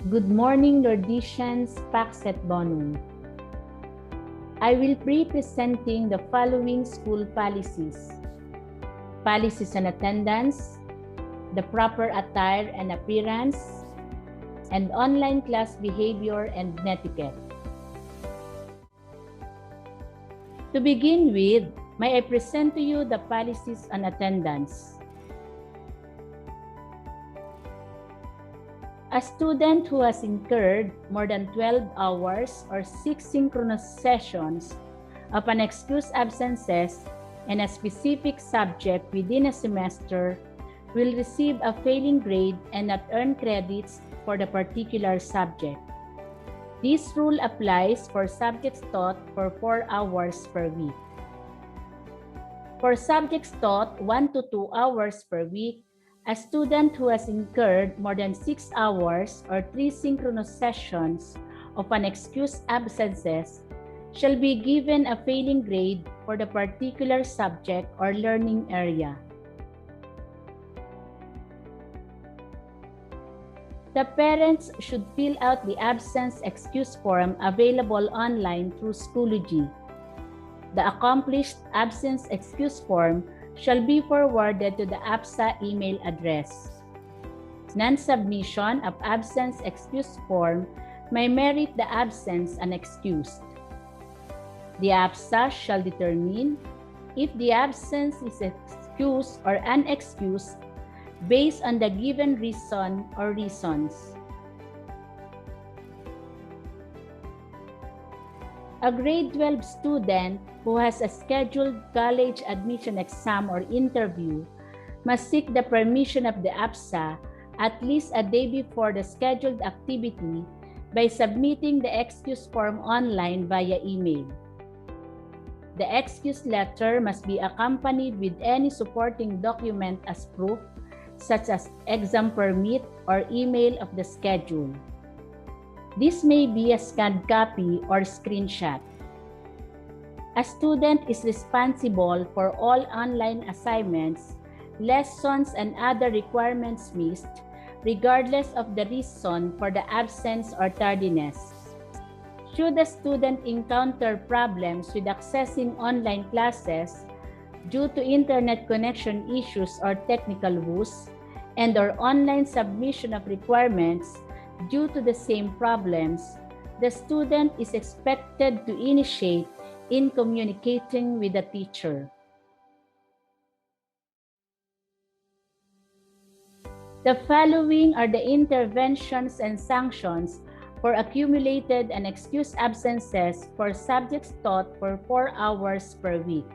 Good morning, Lordicians, Pax et Bonum. I will be presenting the following school policies. Policies on attendance, the proper attire and appearance, and online class behavior and etiquette. To begin with, may I present to you the policies on attendance. A student who has incurred more than 12 hours or 6 synchronous sessions of unexcused absences in a specific subject within a semester will receive a failing grade and not earn credits for the particular subject. This rule applies for subjects taught for 4 hours per week. For subjects taught 1 to 2 hours per week, a student who has incurred more than 6 hours or 3 synchronous sessions of unexcused absences shall be given a failing grade for the particular subject or learning area. The parents should fill out the absence excuse form available online through Schoology. The accomplished absence excuse form shall be forwarded to the APSA email address. Non-submission of absence excuse form may merit the absence unexcused. The APSA shall determine if the absence is excused or unexcused based on the given reason or reasons. A grade 12 student who has a scheduled college admission exam or interview must seek the permission of the APSA at least a day before the scheduled activity by submitting the excuse form online via email. The excuse letter must be accompanied with any supporting document as proof, such as exam permit or email of the schedule. This may be a scanned copy or screenshot. A student is responsible for all online assignments, lessons, and other requirements missed, regardless of the reason for the absence or tardiness. Should a student encounter problems with accessing online classes due to internet connection issues or technical woes, and/or online submission of requirements due to the same problems, the student is expected to initiate in communicating with the teacher. The following are the interventions and sanctions for accumulated and excused absences for subjects taught for 4 hours per week.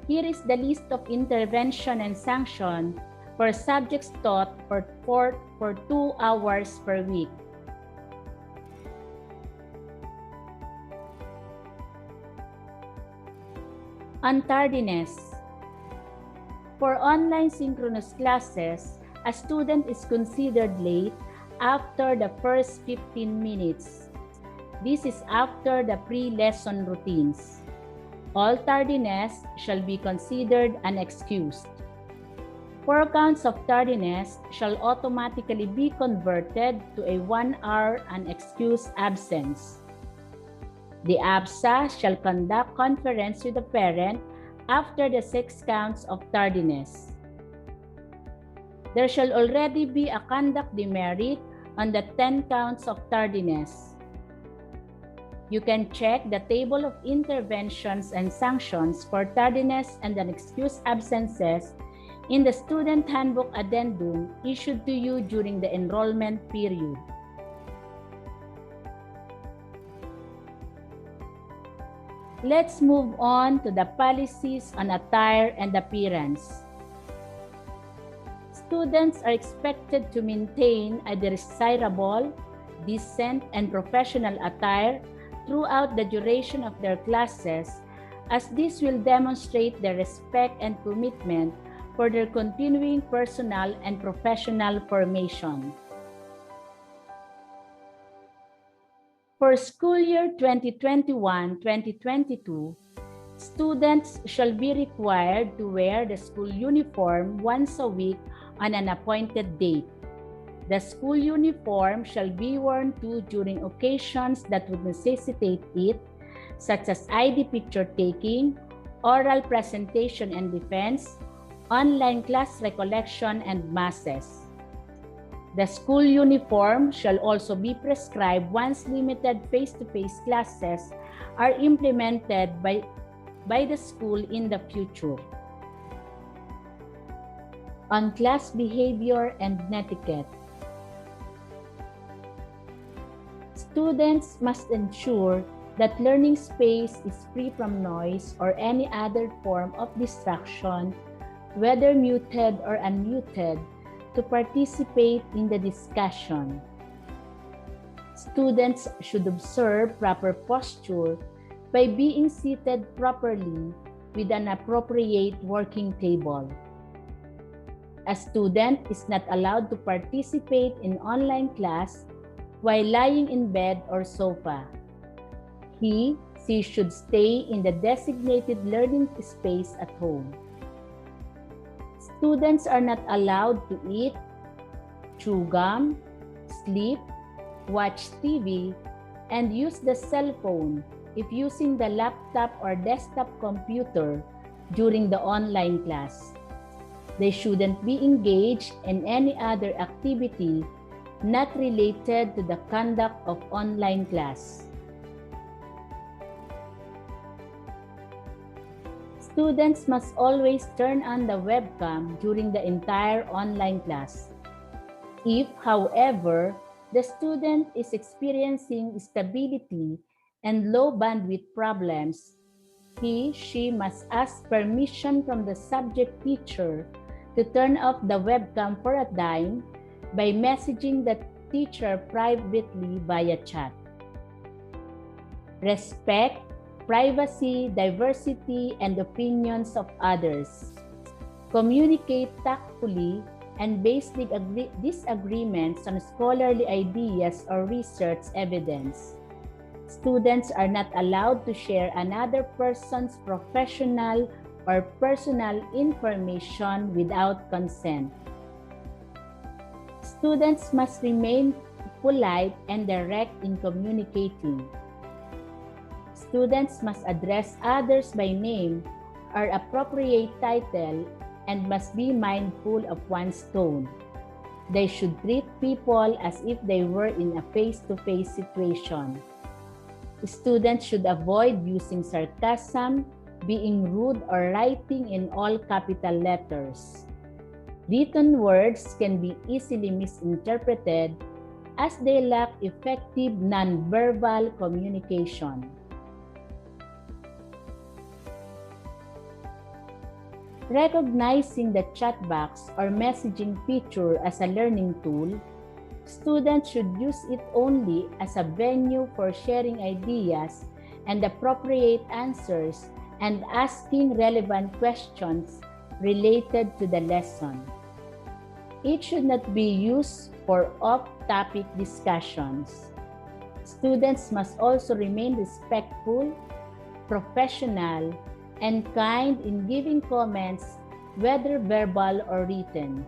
Here is the list of intervention and sanction for subjects taught for 2 hours per week. On tardiness. For online synchronous classes, a student is considered late after the first 15 minutes. This is after the pre-lesson routines. All tardiness shall be considered unexcused. 4 counts of tardiness shall automatically be converted to a 1-hour unexcused absence. The APSA shall conduct conference with the parent after the 6 counts of tardiness. There shall already be a conduct demerit on the 10 counts of tardiness. You can check the table of interventions and sanctions for tardiness and unexcused absences in the Student Handbook Addendum issued to you during the enrollment period. Let's move on to the policies on attire and appearance. Students are expected to maintain a desirable, decent, and professional attire throughout the duration of their classes, as this will demonstrate their respect and commitment for their continuing personal and professional formation. For school year 2021-2022, Students shall be required to wear the school uniform once a week on an appointed date. The school uniform shall be worn too during occasions that would necessitate it, such as ID picture taking, oral presentation and defense, online class recollection, and masses. The school uniform shall also be prescribed once limited face-to-face classes are implemented by the school in the future. On class behavior and etiquette, students must ensure that learning space is free from noise or any other form of distraction, whether muted or unmuted, to participate in the discussion. Students should observe proper posture by being seated properly with an appropriate working table. A student is not allowed to participate in online class while lying in bed or sofa. She should stay in the designated learning space at home. Students are not allowed to eat, chew gum, sleep, watch TV, and use the cell phone if using the laptop or desktop computer during the online class. They shouldn't be engaged in any other activity not related to the conduct of online class. Students must always turn on the webcam during the entire online class. If, however, the student is experiencing stability and low bandwidth problems, she must ask permission from the subject teacher to turn off the webcam for a time by messaging the teacher privately via chat. Respect privacy, diversity, and opinions of others. Communicate tactfully and base disagreements on scholarly ideas or research evidence. Students are not allowed to share another person's professional or personal information without consent. Students must remain polite and direct in communicating. Students must address others by name or appropriate title and must be mindful of one's tone. They should treat people as if they were in a face-to-face situation. Students should avoid using sarcasm, being rude, or writing in all capital letters. Written words can be easily misinterpreted as they lack effective nonverbal communication. Recognizing the chat box or messaging feature as a learning tool, students should use it only as a venue for sharing ideas and appropriate answers and asking relevant questions related to the lesson. It should not be used for off-topic discussions. Students must also remain respectful, professional, and kind in giving comments, whether verbal or written.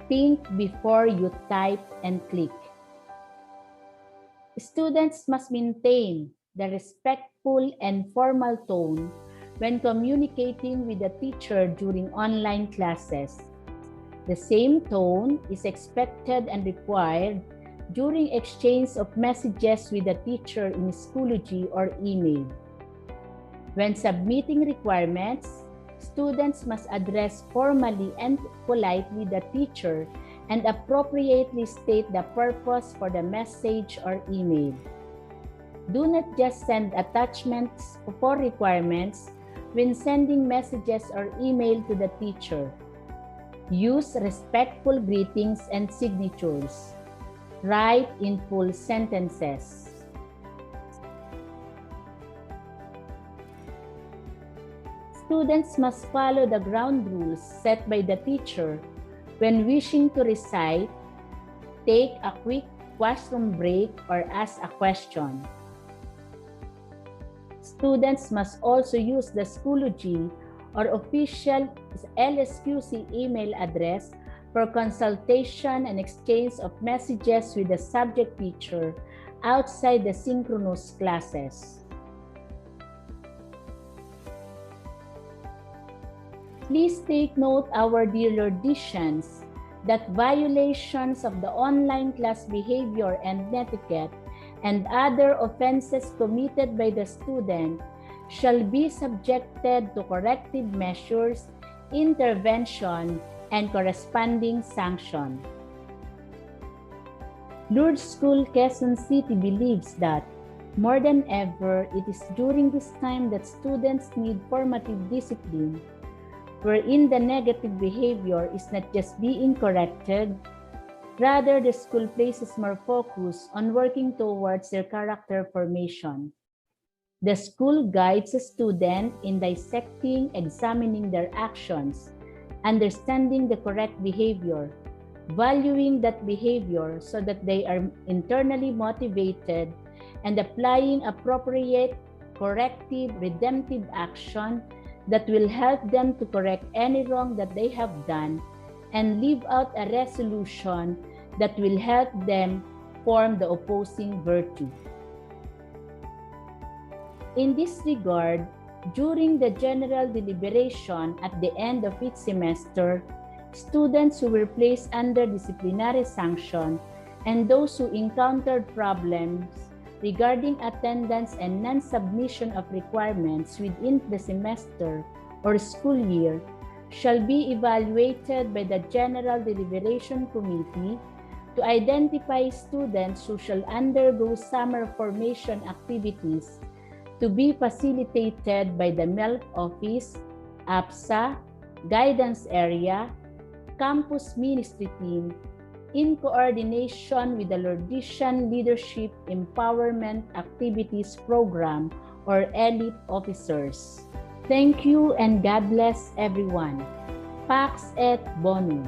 Think before you type and click. Students must maintain the respectful and formal tone when communicating with the teacher during online classes. The same tone is expected and required during exchange of messages with the teacher in Schoology or email. When submitting requirements, students must address formally and politely the teacher and appropriately state the purpose for the message or email. Do not just send attachments for requirements when sending messages or email to the teacher. Use respectful greetings and signatures. Write in full sentences. Students must follow the ground rules set by the teacher when wishing to recite, take a quick washroom break, or ask a question. Students must also use the Schoology or official LSQC email address for consultation and exchange of messages with the subject teacher outside the synchronous classes. Please take note, our dear Lordicians, that violations of the online class behavior and etiquette and other offenses committed by the student shall be subjected to corrective measures, intervention, and corresponding sanction. Lourdes School, Quezon City believes that more than ever, it is during this time that students need formative discipline, wherein the negative behavior is not just being corrected, rather the school places more focus on working towards their character formation. The school guides a student in dissecting, examining their actions, understanding the correct behavior, valuing that behavior so that they are internally motivated, and applying appropriate, corrective, redemptive action that will help them to correct any wrong that they have done and live out a resolution that will help them form the opposing virtue. In this regard, during the general deliberation at the end of each semester, students who were placed under disciplinary sanction and those who encountered problems regarding attendance and non-submission of requirements within the semester or school year shall be evaluated by the General Deliberation Committee to identify students who shall undergo summer formation activities to be facilitated by the MELP Office, APSA, Guidance Area, Campus Ministry Team, in coordination with the Lordician Leadership Empowerment Activities Program or ELIT officers. Thank you and God bless everyone. Pax et Bonum.